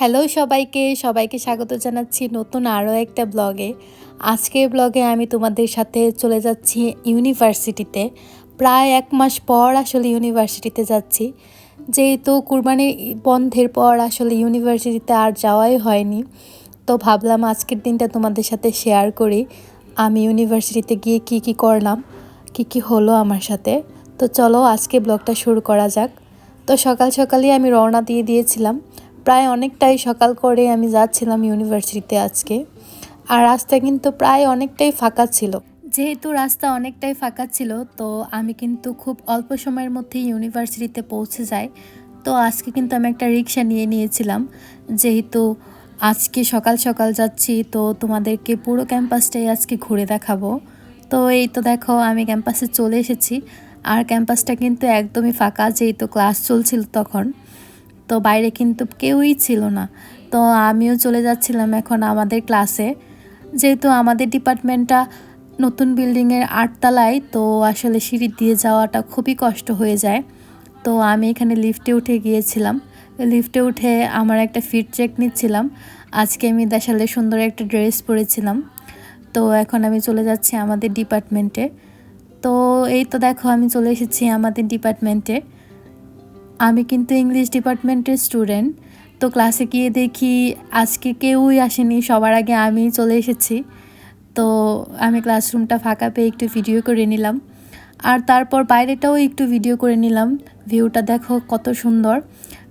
Hello সবাইকে স্বাগত জানাচ্ছি নতুন আরও একটা ব্লগে। আজকের ব্লগে আমি তোমাদের সাথে চলে যাচ্ছি ইউনিভার্সিটিতে। প্রায় 1 মাস পর আসলে ইউনিভার্সিটিতে যাচ্ছি, যেহেতু কুরবানির বন্ধের পর আসলে ইউনিভার্সিটিতে আর যাওয়াই হয়নি। তো ভাবলাম আজকের দিনটা তোমাদের সাথে শেয়ার করি, আমি ইউনিভার্সিটিতে গিয়ে কি করলাম, কি হলো আমার সাথে। তো চলো আজকে ব্লগটা শুরু করা যাক। তো সকালই আমি রওনা দিয়েছিলাম। প্রায় অনেকটাই সকাল করে আমি যাচ্ছিলাম ইউনিভার্সিটিতে আজকে। আর রাস্তা কিন্তু প্রায় অনেকটাই ফাঁকা ছিল। যেহেতু রাস্তা অনেকটাই ফাঁকা ছিল, তো আমি কিন্তু খুব অল্প সময়ের মধ্যেই ইউনিভার্সিটিতে পৌঁছে যাই। তো আজকে কিন্তু আমি একটা রিক্সা নিয়েছিলাম, যেহেতু আজকে সকাল যাচ্ছি, তো তোমাদেরকে পুরো ক্যাম্পাসটাই আজকে ঘুরে দেখাবো। তো এই তো দেখো আমি ক্যাম্পাসে চলে এসেছি। আর ক্যাম্পাসটা কিন্তু একদমই ফাঁকা, যেহেতু ক্লাস চলছিল তখন। তো বাইরে কিন্তু কেউই ছিল না। তো আমিও চলে যাচ্ছিলাম এখন আমাদের ক্লাসে। যেহেতু আমাদের ডিপার্টমেন্টটা নতুন বিল্ডিংয়ের 8 তলায়, তো আসলে সিঁড়ি দিয়ে যাওয়াটা খুবই কষ্ট হয়ে যায়। তো আমি এখানে লিফটে উঠে গিয়েছিলাম। লিফটে উঠে আমার একটা ফিট চেক নিচ্ছিলাম। আজকে আমি আসলে সুন্দর একটা ড্রেস পরেছিলাম। তো এখন আমি চলে যাচ্ছি আমাদের ডিপার্টমেন্টে। তো এই তো দেখো আমি চলে এসেছি আমাদের ডিপার্টমেন্টে। আমি কিন্তু ইংলিশ ডিপার্টমেন্টের স্টুডেন্ট। তো ক্লাসে গিয়ে দেখি আজকে কেউই আসেনি, সবার আগে আমি চলে এসেছি। তো আমি ক্লাসরুমটা ফাঁকা পেয়ে একটু ভিডিও করে নিলাম। আর তারপর বাইরেটাও একটু ভিডিও করে নিলাম। ভিউটা দেখো কত সুন্দর।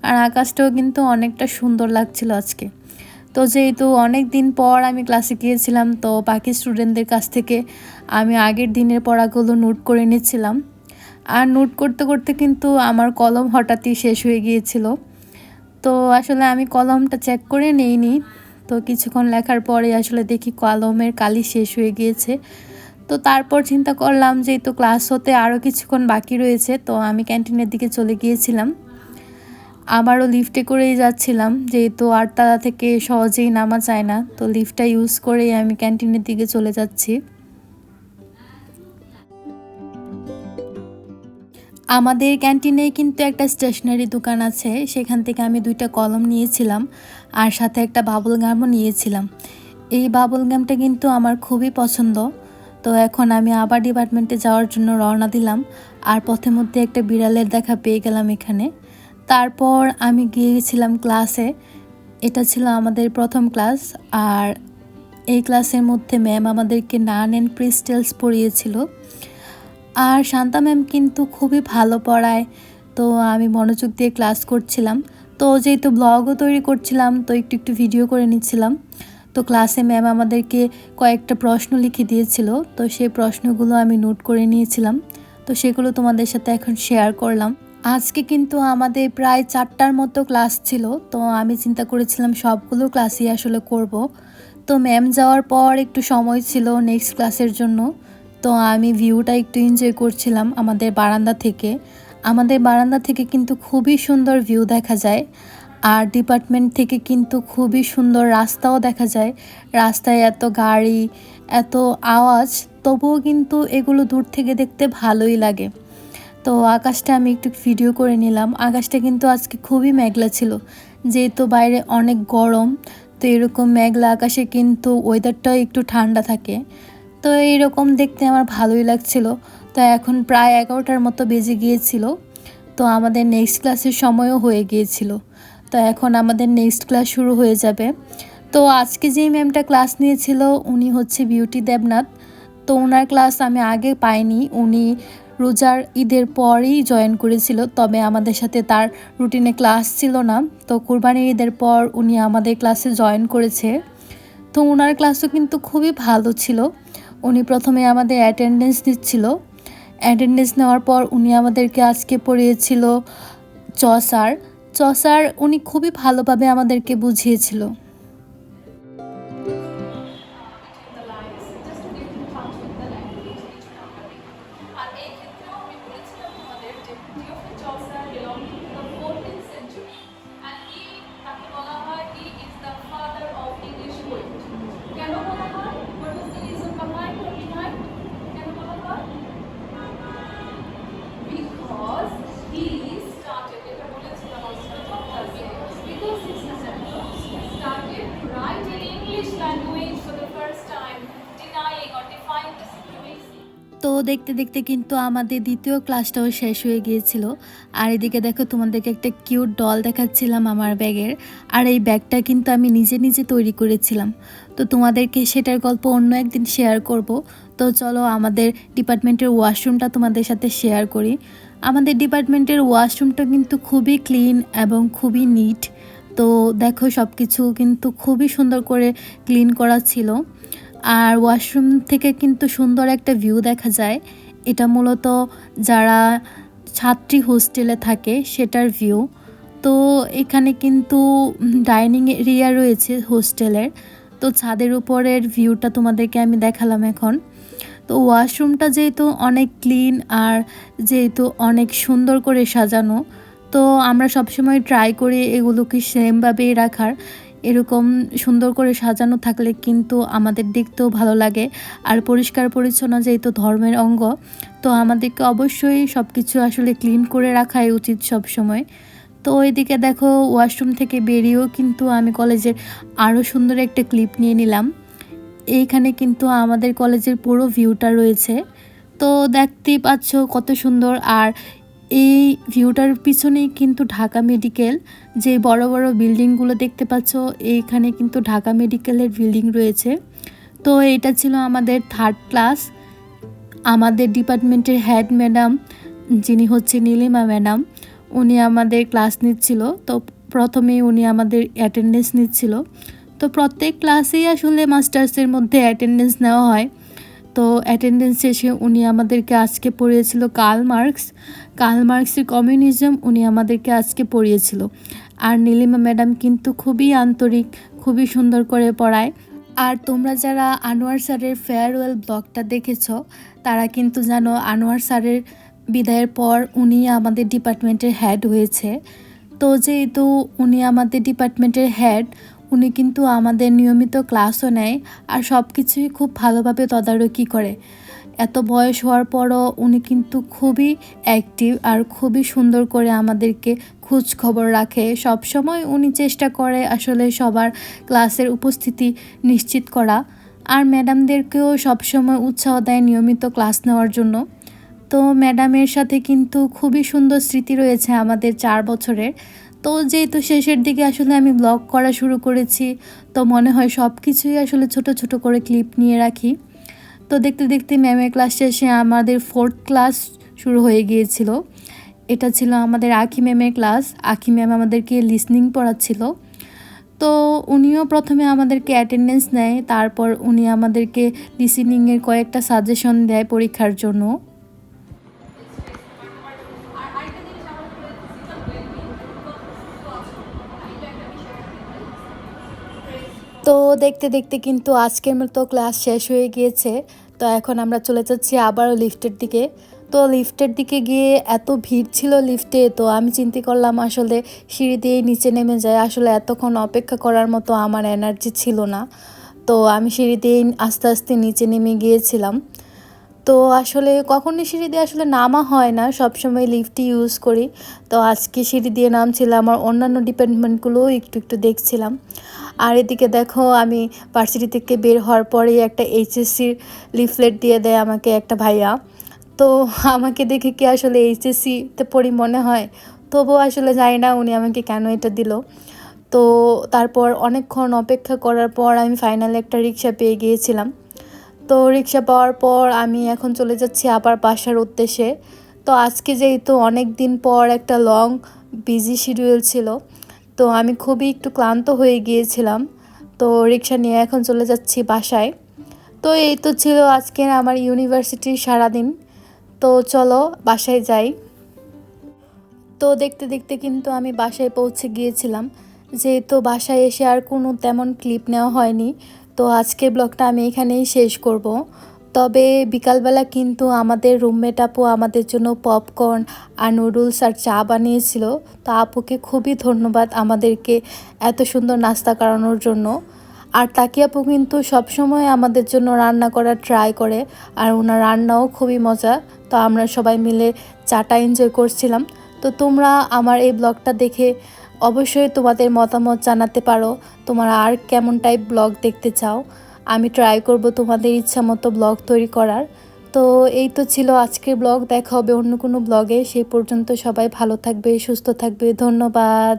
আর আকাশটাও কিন্তু অনেকটা সুন্দর লাগছিল আজকে। তো যেহেতু অনেক দিন পর আমি ক্লাসে গিয়েছিলাম, তো বাকি স্টুডেন্টদের কাছ থেকে আমি আগের দিনের পড়াগুলো নোট করে নিচ্ছিলাম। আর নোট করতে কিন্তু আমার কলম হঠাৎই শেষ হয়ে গিয়েছিল। তো আসলে আমি কলমটা চেক করে নেইনি। তো কিছুক্ষণ লেখার পরে আসলে দেখি কলমের কালি শেষ হয়ে গিয়েছে। তো তারপর চিন্তা করলাম যে তো ক্লাস হতে আরও কিছুক্ষণ বাকি রয়েছে, তো আমি ক্যান্টিনের দিকে চলে গিয়েছিলাম। আবারও লিফটে করেই যাচ্ছিলাম, যেহেতু 8 তলা থেকে সহজেই নামা যায় না। তো লিফটটা ইউজ করেই আমি ক্যান্টিনের দিকে চলে যাচ্ছি। আমাদের ক্যান্টিনে কিন্তু একটা স্টেশনারি দোকান আছে, সেখান থেকে আমি 2টা কলম নিয়েছিলাম, আর সাথে একটা বাবল গামও নিয়েছিলাম। এই বাবল গামটা কিন্তু আমার খুবই পছন্দ। তো এখন আমি আবার ডিপার্টমেন্টে যাওয়ার জন্য রওনা দিলাম। আর পথের মধ্যে একটা বিড়ালের দেখা পেয়ে গেলাম এখানে। তারপর আমি গিয়েছিলাম ক্লাসে। এটা ছিল আমাদের প্রথম ক্লাস। আর এই ক্লাসের মধ্যে ম্যাম আমাদেরকে নান অ্যান্ড ক্রিস্টালস পড়িয়েছিল। আর শান্তা ম্যাম কিন্তু খুবই ভালো পড়ায়। তো আমি মনোযোগ দিয়ে ক্লাস করছিলাম। তো যেহেতু ব্লগও তৈরি করছিলাম, তো একটু ভিডিও করে নিচ্ছিলাম। তো ক্লাসে ম্যাম আমাদেরকে কয়েকটা প্রশ্ন লিখে দিয়েছিল, তো সেই প্রশ্নগুলো আমি নোট করে নিয়েছিলাম। তো সেগুলো তোমাদের সাথে এখন শেয়ার করলাম। আজকে কিন্তু আমাদের প্রায় 4টার মতো ক্লাস ছিল। তো আমি চিন্তা করেছিলাম সবগুলো ক্লাসই আসলে করব। তো ম্যাম যাওয়ার পর একটু সময় ছিল নেক্সট ক্লাসের জন্য। তো আমি ভিউটা একটু এনজয় করছিলাম আমাদের বারান্দা থেকে কিন্তু খুবই সুন্দর ভিউ দেখা যায়। আর ডিপার্টমেন্ট থেকে কিন্তু খুবই সুন্দর রাস্তাও দেখা যায়। রাস্তায় এত গাড়ি, এত আওয়াজ, তবুও কিন্তু এগুলো দূর থেকে দেখতে ভালোই লাগে। তো আকাশটা আমি একটু ভিডিও করে নিলাম। আকাশটা কিন্তু আজকে খুবই মেঘলা ছিল, যেহেতু বাইরে অনেক গরম। তো এরকম মেঘলা আকাশে কিন্তু ওয়েদারটাও একটু ঠান্ডা থাকে। তো এইরকম দেখতে আমার ভালোই লাগছিল। তো এখন প্রায় 11টার মতো বেজে গিয়েছিল। তো আমাদের নেক্সট ক্লাসের সময়ও হয়ে গিয়েছিল। তো এখন আমাদের নেক্সট ক্লাস শুরু হয়ে যাবে। তো আজকে যেই ম্যামটা ক্লাস নিয়েছিল উনি হচ্ছে বিউটি দেবনাথ। তো ওনার ক্লাস আমি আগে পাইনি, উনি রোজার ঈদের পরই জয়েন করেছিল, তবে আমাদের সাথে তার রুটিনে ক্লাস ছিল না। তো কুরবানির ঈদের পর উনি আমাদের ক্লাসে জয়েন করেছে। তো ওনার ক্লাসও কিন্তু খুবই ভালো ছিল। উনি প্রথমে আমাদের অ্যাটেন্ডেন্স নিচ্ছিল। অ্যাটেন্ডেন্স নেওয়ার পর উনি আমাদেরকে আজকে পড়িয়েছিল চসার উনি খুবই ভালোভাবে আমাদেরকে বুঝিয়েছিল। Because he started, এটা বলেছিলাম আমরা প্রথম ক্লাসে, because he started English language for the first time, denying or defying the supremacy. তো দেখতে দেখতে কিন্তু আমাদের দ্বিতীয় ক্লাসটাও শেষ হয়ে গিয়েছিল। আর এদিকে দেখো তোমাদেরকে একটা কিউট ডল দেখাচ্ছিলাম আমার ব্যাগের। আর এই ব্যাগটা কিন্তু আমি নিজে নিজে তৈরি করেছিলাম। তো তোমাদেরকে সেটার গল্প অন্য একদিন শেয়ার করব। তো চলো আমাদের ডিপার্টমেন্টের ওয়াশরুমটা তোমাদের সাথে শেয়ার করি। আমাদের ডিপার্টমেন্টের ওয়াশরুমটা কিন্তু খুবই ক্লিন এবং খুবই নিট। তো দেখো সব কিছু কিন্তু খুবই সুন্দর করে ক্লিন করা ছিল। আর ওয়াশরুম থেকে কিন্তু সুন্দর একটা ভিউ দেখা যায়। এটা মূলত যারা ছাত্রী হোস্টেলে থাকে সেটার ভিউ। তো এখানে কিন্তু ডাইনিং এরিয়া রয়েছে হোস্টেলের। তো ছাদের উপরের ভিউটা তোমাদেরকে আমি দেখালাম এখন। তো ওয়াশরুমটা যেহেতু অনেক ক্লিন আর যেহেতু অনেক সুন্দর করে সাজানো, তো আমরা সবসময় ট্রাই করি এগুলোকে সেমভাবেই রাখার। এরকম সুন্দর করে সাজানো থাকলে কিন্তু আমাদের দেখতেও ভালো লাগে। আর পরিষ্কার পরিচ্ছন্ন যেহেতু ধর্মের অঙ্গ, তো আমাদেরকে অবশ্যই সব কিছু আসলে ক্লিন করে রাখাই উচিত সব সময়। তো ওইদিকে দেখো ওয়াশরুম থেকে বেরিয়েও কিন্তু আমি কলেজের আরও সুন্দর একটা ক্লিপ নিয়ে নিলাম। এইখানে কিন্তু আমাদের কলেজের পুরো ভিউটা রয়েছে। তো দেখতেই পাচ্ছ কত সুন্দর। আর এই ভিউটার পিছনেই কিন্তু ঢাকা মেডিকেল, যে বড় বড় বিল্ডিংগুলো দেখতে পাচ্ছ, এইখানে কিন্তু ঢাকা মেডিকেলের বিল্ডিং রয়েছে। তো এটা ছিল আমাদের থার্ড ক্লাস। আমাদের ডিপার্টমেন্টের হেড ম্যাডাম, যিনি হচ্ছে নীলিমা ম্যাডাম, উনি আমাদের ক্লাস নিচ্ছিল। তো প্রথমেই উনি আমাদের অ্যাটেন্ডেন্স নিচ্ছিল। তো প্রত্যেক ক্লাসেই আসলে মাস্টার্সের মধ্যে অ্যাটেন্ডেন্স নেওয়া হয়। তো অ্যাটেন্ডেন্স শেষে উনি আমাদেরকে আজকে পড়িয়েছিল কার্ল মার্কসের কমিউনিজম উনি আমাদেরকে আজকে পড়িয়েছিল। আর নীলিমা ম্যাডাম কিন্তু খুবই আন্তরিক, খুবই সুন্দর করে পড়ায়। আর তোমরা যারা আনোয়ার স্যারের ফেয়ারওয়েল ব্লগটা দেখেছো, তারা কিন্তু জানো আনোয়ার স্যারের বিদায়ের পর উনি আমাদের ডিপার্টমেন্টের হেড হয়েছে। তো যেহেতু উনি আমাদের ডিপার্টমেন্টের হেড, উনি কিন্তু আমাদের নিয়মিত ক্লাসও নেয় আর সব কিছুই খুব ভালোভাবে তদারকি করে। এত বয়স হওয়ার পরও উনি কিন্তু খুবই অ্যাক্টিভ আর খুবই সুন্দর করে আমাদেরকে খোঁজ খবর রাখে। সব সময় উনি চেষ্টা করে আসলে সবার ক্লাসের উপস্থিতি নিশ্চিত করা। আর ম্যাডামদেরকেও সবসময় উৎসাহ দেয় নিয়মিত ক্লাস নেওয়ার জন্য। তো ম্যাডামের সাথে কিন্তু খুবই সুন্দর স্মৃতি রয়েছে আমাদের 4 বছরের। তো যেহেতু শেষের দিকে আসলে আমি ব্লগ করা শুরু করেছি, তো মনে হয় সব কিছুই আসলে ছোট ছোট করে ক্লিপ নিয়ে রাখি। তো দেখতে দেখতে ম্যামের ক্লাস শেষে আমাদের 4th ক্লাস শুরু হয়ে গিয়েছিল। এটা ছিল আমাদের আঁখি ম্যামের ক্লাস। আঁখি ম্যাম আমাদেরকে লিসনিং পড়াচ্ছিল। তো উনিও প্রথমে আমাদেরকে অ্যাটেন্ডেন্স নেয়, তারপর উনি আমাদেরকে লিসনিংয়ের কয়েকটা সাজেশন দেয় পরীক্ষার জন্য। তো দেখতে দেখতে কিন্তু আজকের মতো ক্লাস শেষ হয়ে গিয়েছে। তো এখন আমরা চলে যাচ্ছি আবারও লিফটের দিকে। তো লিফটের দিকে গিয়ে এত ভিড় ছিল লিফটে, তো আমি চিন্তা করলাম আসলে সিঁড়ি দিয়েই নিচে নেমে যায়। আসলে এতক্ষণ অপেক্ষা করার মতো আমার এনার্জি ছিল না। তো আমি সিঁড়ি দিয়েই আস্তে আস্তে নিচে নেমে গিয়েছিলাম। তো আসলে কখনই সিঁড়ি দিয়ে আসলে নামা হয় না, সবসময় লিফটই ইউজ করি। তো আজকে সিঁড়ি দিয়ে নামছিলাম, আর অন্যান্য ডিপার্টমেন্টগুলোও একটু একটু দেখছিলাম। আর এদিকে দেখো আমি ভার্সিটি থেকে বের হওয়ার পরেই একটা এইচএসসির লিফলেট দিয়ে দেয় আমাকে একটা ভাইয়া। তো আমাকে দেখে কি আসলে এইচএসসিতে পড়ি মনে হয়, তবুও আসলে জানি না উনি আমাকে কেন এটা দিল। তো তারপর অনেকক্ষণ অপেক্ষা করার পর আমি ফাইনালি একটা রিক্সা পেয়ে গিয়েছিলাম। তো রিক্সা পাওয়ার পর আমি এখন চলে যাচ্ছি আবার বাসার উদ্দেশ্যে। তো আজকে যেহেতু অনেক দিন পর একটা লং বিজি শিডিউল ছিল, তো আমি খুবই একটু ক্লান্ত হয়ে গিয়েছিলাম। তো রিক্সা নিয়ে এখন চলে যাচ্ছি বাসায়। তো এই তো ছিল আজকের আমার ইউনিভার্সিটির সারাদিন। তো চলো বাসায় যাই। তো দেখতে দেখতে কিন্তু আমি বাসায় পৌঁছে গিয়েছিলাম। যেহেতু বাসায় এসে আর কোনো তেমন ক্লিপ নেওয়া হয়নি, তো আজকের ব্লগটা আমি এখানেই শেষ করব। তবে বিকালবেলা কিন্তু আমাদের রুমমেট আপু আমাদের জন্য পপকর্ন আর নুডলস আর চা বানিয়েছিল। তো আপুকে খুবই ধন্যবাদ আমাদেরকে এত সুন্দর নাস্তা করানোর জন্য। আর তাকি আপু কিন্তু সবসময় আমাদের জন্য রান্না করার ট্রাই করে, আর ওনার রান্নাও খুবই মজা। তো আমরা সবাই মিলে চাটা এনজয় করছিলাম। তো তোমরা আমার এই ব্লগটা দেখে অবশ্যই তোমাদের মতামত জানাতে পারো, তোমরা আর কেমন টাইপ ব্লগ দেখতে চাও। আমি ট্রাই করব তোমাদের ইচ্ছা মতো ব্লগ তৈরি করার। তো এই তো ছিল আজকের ব্লগ, দেখা হবে অন্য কোনো ব্লগে। সেই পর্যন্ত সবাই ভালো থাকবে, সুস্থ থাকবে। ধন্যবাদ।